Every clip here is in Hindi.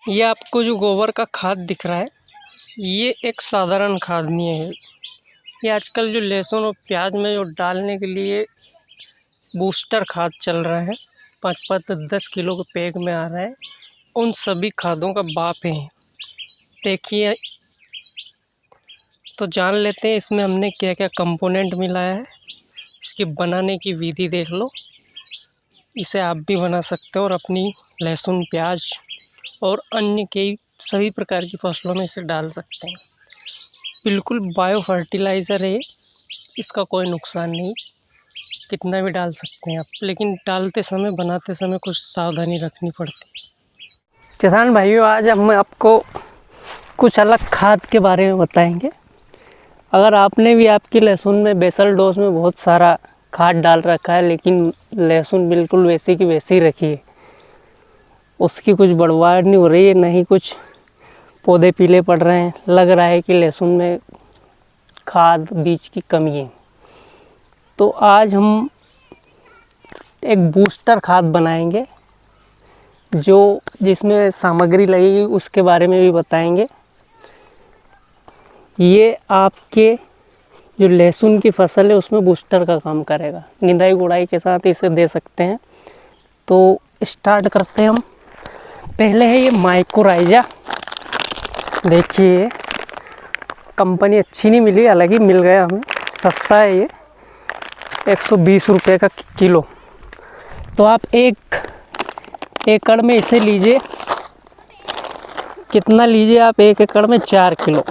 ये आपको जो गोबर का खाद दिख रहा है, ये एक साधारण खाद नहीं है। ये आजकल जो लहसुन और प्याज में जो डालने के लिए बूस्टर खाद चल रहा है, 5-5 10 किलो के पैक में आ रहा है, उन सभी खादों का बाप है। देखिए तो जान लेते हैं इसमें हमने क्या क्या कंपोनेंट मिलाया है। इसकी बनाने की विधि देख लो। इसे आप भी बना सकते हो और अपनी लहसुन, प्याज और अन्य कई सभी प्रकार की फसलों में इसे डाल सकते हैं। बिल्कुल बायो फर्टिलाइज़र है, इसका कोई नुकसान नहीं, कितना भी डाल सकते हैं आप, लेकिन डालते समय, बनाते समय कुछ सावधानी रखनी पड़ती है। किसान भाइयों, आज हम आपको कुछ अलग खाद के बारे में बताएंगे। अगर आपने भी आपकी लहसुन में बेसल डोज में बहुत सारा खाद डाल रखा है, लेकिन लहसुन बिल्कुल वैसी की वैसी ही रखी है, उसकी कुछ बढ़वाड़ नहीं हो रही है, नहीं कुछ पौधे पीले पड़ रहे हैं, लग रहा है कि लहसुन में खाद बीज की कमी है, तो आज हम एक बूस्टर खाद बनाएंगे जिसमें सामग्री लगेगी उसके बारे में भी बताएंगे। ये आपके जो लहसुन की फसल है उसमें बूस्टर का काम करेगा। निंदाई गुड़ाई के साथ इसे दे सकते हैं। तो स्टार्ट करते हैं हम। पहले है ये माइकोराइजा। देखिए कंपनी अच्छी नहीं मिली, हालांकि मिल गया हमें, सस्ता है ये, 120 रुपये का किलो। तो आप 1 एकड़ में इसे लीजिए। कितना लीजिए आप? 1 एकड़ में 4 किलो।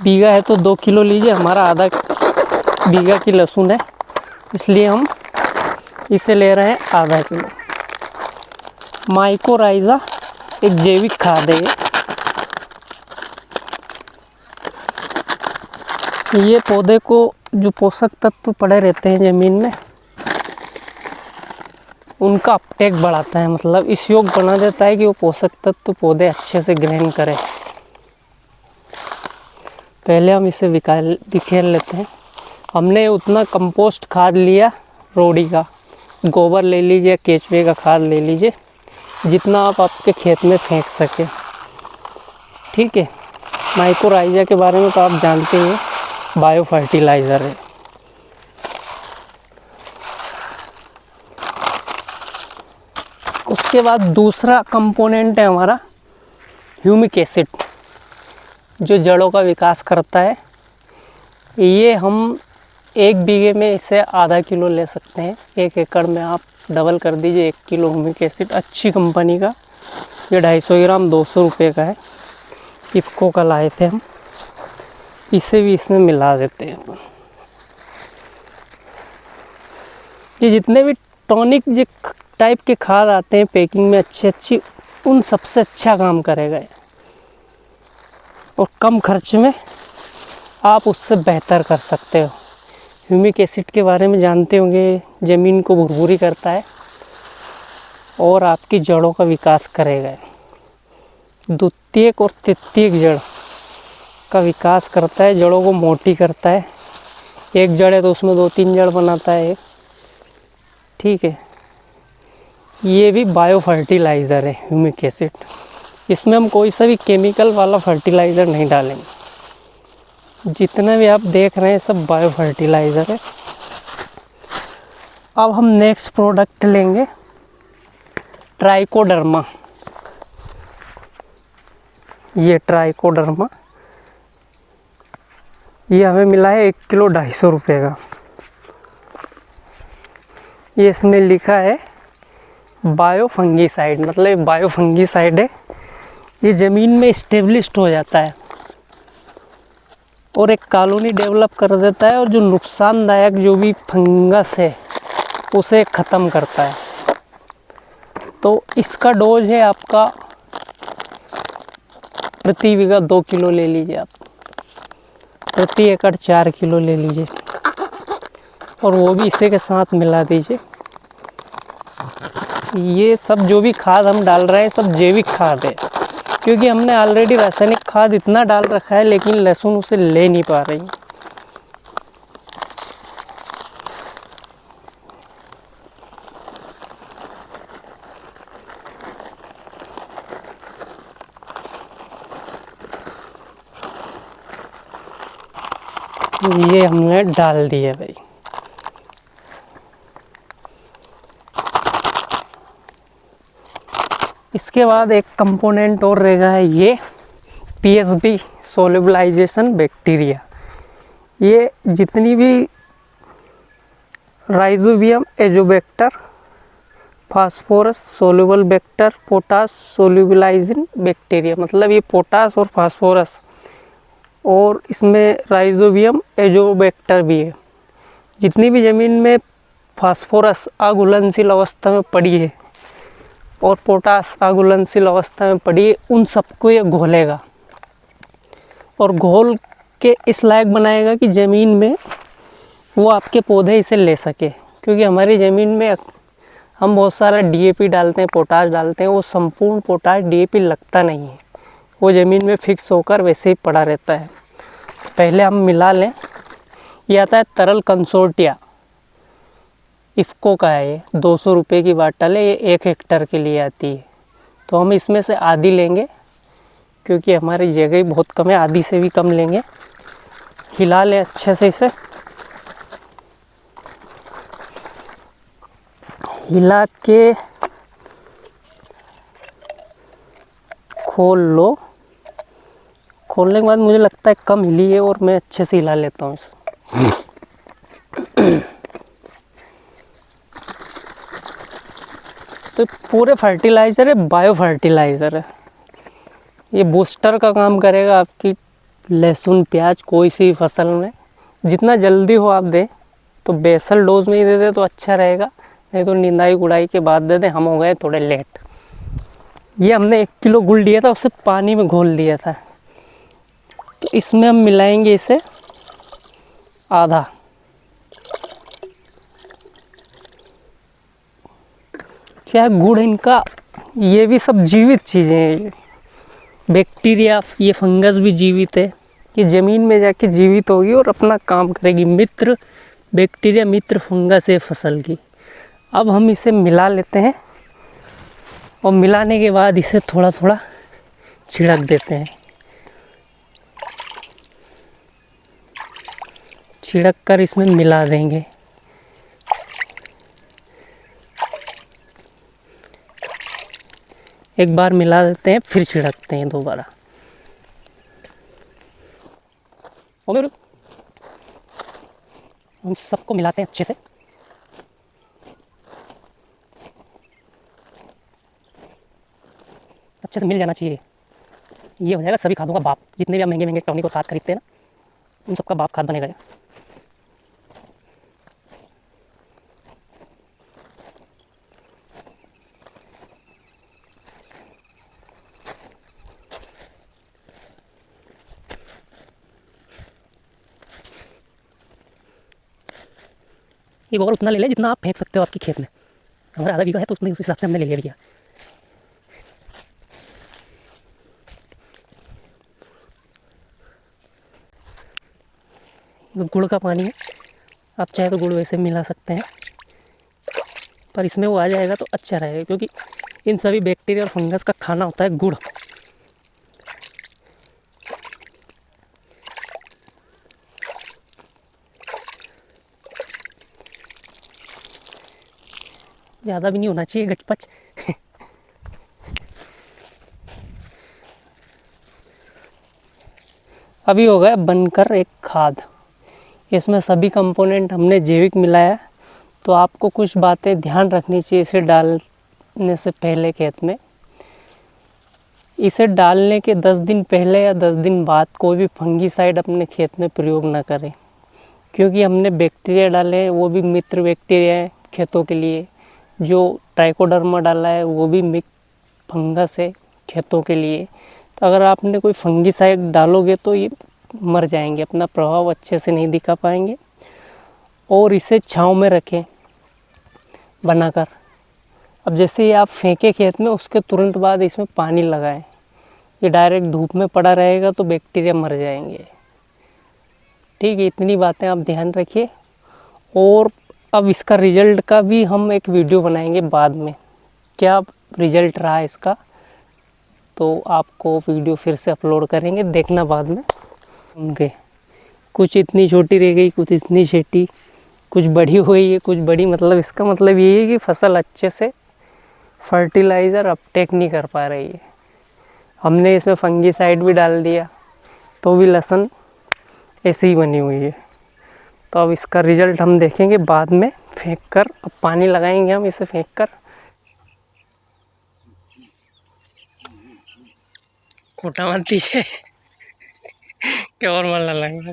बीघा है तो 2 किलो लीजिए। हमारा आधा बीघा की लहसुन है, इसलिए हम इसे ले रहे हैं आधा किलो। माइकोराइजा एक जैविक खाद है। ये पौधे को जो पोषक तत्व पड़े रहते हैं ज़मीन में, उनका अपटेक बढ़ाता है, मतलब इस योग बना देता है कि वो पोषक तत्व पौधे अच्छे से ग्रहण करें। पहले हम इसे बिखेर लेते हैं। हमने उतना कंपोस्ट खाद लिया, रोड़ी का, गोबर ले लीजिए, केचुए का खाद ले लीजिए, जितना आप आपके खेत में फेंक सके। ठीक है। माइकोराइजा के बारे में तो आप जानते हैं, बायो फर्टिलाइज़र है। उसके बाद दूसरा कंपोनेंट है हमारा ह्यूमिक एसिड, जो जड़ों का विकास करता है। ये हम 1 बीघे में इसे आधा किलो ले सकते हैं। 1 एकड़ में आप डबल कर दीजिए 1 किलो ह्यूमिक एसिड, अच्छी कंपनी का। ये 250 ग्राम 200 रुपये का है। इफ़को का लाए थे हम। इसे भी इसमें मिला देते हैं। ये जितने भी टॉनिक टाइप के खाद आते हैं पैकिंग में अच्छी, उन सबसे अच्छा काम करेगा और कम खर्च में आप उससे बेहतर कर सकते हो। ह्यूमिक एसिड के बारे में जानते होंगे, ज़मीन को भुरभुरी करता है और आपकी जड़ों का विकास करेगा। द्वितीयक और तृतीयक जड़ का विकास करता है, जड़ों को मोटी करता है। एक जड़ है तो उसमें 2-3 जड़ बनाता है। ठीक है। ये भी बायो फर्टिलाइज़र है ह्यूमिक एसिड। इसमें हम कोई सा भी केमिकल वाला फर्टिलाइज़र नहीं डालेंगे। जितना भी आप देख रहे हैं सब बायो फर्टिलाइज़र है। अब हम नेक्स्ट प्रोडक्ट लेंगे ट्राइकोडर्मा। ये ट्राइकोडर्मा, ये हमें मिला है 1 किलो 250 रुपये का। ये इसमें लिखा है बायो फंगीसाइड, मतलब बायो फंगीसाइड है। ये ज़मीन में इस्टेब्लिश्ड हो जाता है और एक कॉलोनी डेवलप कर देता है, और जो नुकसानदायक जो भी फंगस है उसे ख़त्म करता है। तो इसका डोज है आपका प्रति बीघा 2 किलो ले लीजिए आप, प्रति एकड़ 4 किलो ले लीजिए, और वो भी इसी के साथ मिला दीजिए। ये सब जो भी खाद हम डाल रहे हैं सब जैविक खाद है, क्योंकि हमने ऑलरेडी रासायनिक खाद इतना डाल रखा है, लेकिन लहसुन उसे ले नहीं पा रही। ये हमने डाल दिए भाई। इसके बाद एक कंपोनेंट और रहेगा है ये पीएसबी सोल्यूबलाइजेशन बैक्टीरिया। ये जितनी भी राइजोबियम एजोबैक्टर, फास्फोरस सोल्यूबल बैक्टर, पोटास सोल्यूबलाइजिंग बैक्टीरिया, मतलब ये पोटास और फास्फोरस और इसमें राइजोबियम एजोबैक्टर भी है। जितनी भी ज़मीन में फास्फोरस अघुलनशील अवस्था में पड़ी है और पोटास अघुलनशील अवस्था में पड़ी है, उन सबको ये घोलेगा और घोल के इस लायक बनाएगा कि ज़मीन में वो आपके पौधे इसे ले सके। क्योंकि हमारी ज़मीन में हम बहुत सारा डीएपी डालते हैं, पोटाश डालते हैं, वो संपूर्ण पोटाश डीएपी लगता नहीं है, वो ज़मीन में फिक्स होकर वैसे ही पड़ा रहता है। पहले हम मिला लें। ये आता है तरल कंसोर्टिया, इफ़को का है, ये 200 रुपये की बाटल है, ये 1 हेक्टर के लिए आती है। तो हम इसमें से आधी लेंगे क्योंकि हमारी जगह बहुत कम है, आधी से भी कम लेंगे। हिला लें अच्छे से, इसे हिला के खोल लो। खोलने के बाद मुझे लगता है कम हिली है और मैं अच्छे से हिला लेता हूँ इसे। तो पूरे फर्टिलाइज़र है, बायो फर्टिलाइज़र है। ये बूस्टर का काम करेगा आपकी लहसुन प्याज कोई सी फसल में। जितना जल्दी हो आप दें, तो बेसल डोज में ही दे दे तो अच्छा रहेगा, नहीं तो निंदाई गुड़ाई के बाद दे दें। हम हो गए थोड़े लेट। ये हमने 1 किलो गुड़ लिया था, उसे पानी में घोल दिया था। तो इसमें हम मिलाएंगे इसे आधा। क्या गुड़ इनका, ये भी सब जीवित चीज़ें हैं। बैक्टीरिया, ये फंगस भी जीवित है, कि ज़मीन में जाके जीवित होगी और अपना काम करेगी। मित्र बैक्टीरिया, मित्र फंगस है फसल की। अब हम इसे मिला लेते हैं और मिलाने के बाद इसे थोड़ा थोड़ा छिड़क देते हैं। छिड़क कर इसमें मिला देंगे। एक बार मिला देते हैं, फिर छिड़कते हैं दोबारा। हम सबको मिलाते हैं अच्छे से। अच्छे से मिल जाना चाहिए। ये हो जाएगा सभी खादों का बाप। जितने भी आप महंगे महंगे टॉनिक और खाद खरीदते हैं ना, उन सबका बाप खाद बनेगा। ये गोबर उतना ले ले जितना आप फेंक सकते हो आपके खेत में। हमारा आधा बीघा है तो उस हिसाब से हमने ले लिया। गुड़ का पानी है, आप चाहे तो गुड़ वैसे मिला सकते हैं, पर इसमें वो आ जाएगा तो अच्छा रहेगा। क्योंकि इन सभी बैक्टीरिया और फंगस का खाना होता है गुड़। ज़्यादा भी नहीं होना चाहिए गचपच। अभी हो गया बनकर एक खाद। इसमें सभी कंपोनेंट हमने जैविक मिलाया। तो आपको कुछ बातें ध्यान रखनी चाहिए इसे डालने से पहले खेत में। इसे डालने के 10 दिन पहले या 10 दिन बाद कोई भी फंगीसाइड अपने खेत में प्रयोग ना करें। क्योंकि हमने बैक्टीरिया डाले हैं, वो भी मित्र बैक्टीरिया है खेतों के लिए। जो ट्राइकोडर्मा डाला है वो भी मित्र फंगस है खेतों के लिए। तो अगर आपने कोई फंगीसाइड डालोगे तो ये मर जाएंगे, अपना प्रभाव अच्छे से नहीं दिखा पाएंगे। और इसे छांव में रखें बनाकर। अब जैसे ही आप फेंके खेत में, उसके तुरंत बाद इसमें पानी लगाएं। ये डायरेक्ट धूप में पड़ा रहेगा तो बैक्टीरिया मर जाएंगे। ठीक है, इतनी बातें आप ध्यान रखिए। और अब इसका रिज़ल्ट का भी हम एक वीडियो बनाएंगे बाद में, क्या रिज़ल्ट रहा इसका। तो आपको वीडियो फिर से अपलोड करेंगे, देखना बाद में। उनके कुछ इतनी छोटी रह गई, कुछ इतनी छोटी, कुछ बड़ी हुई है, कुछ बड़ी। मतलब इसका मतलब ये है कि फसल अच्छे से फर्टिलाइज़र अपटेक नहीं कर पा रही है। हमने इसमें फंगीसाइड भी डाल दिया तो भी लहसुन ऐसे ही बनी हुई है। तो अब इसका रिजल्ट हम देखेंगे बाद में फेंक कर। अब पानी लगाएंगे हम इसे फेंक कर। खोटा मत दीजिए क्या और मन लगेगा।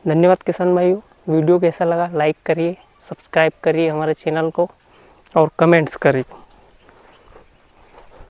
धन्यवाद किसान भाइयों। वीडियो कैसा लगा लाइक करिए, सब्सक्राइब करिए हमारे चैनल को और कमेंट्स करिए।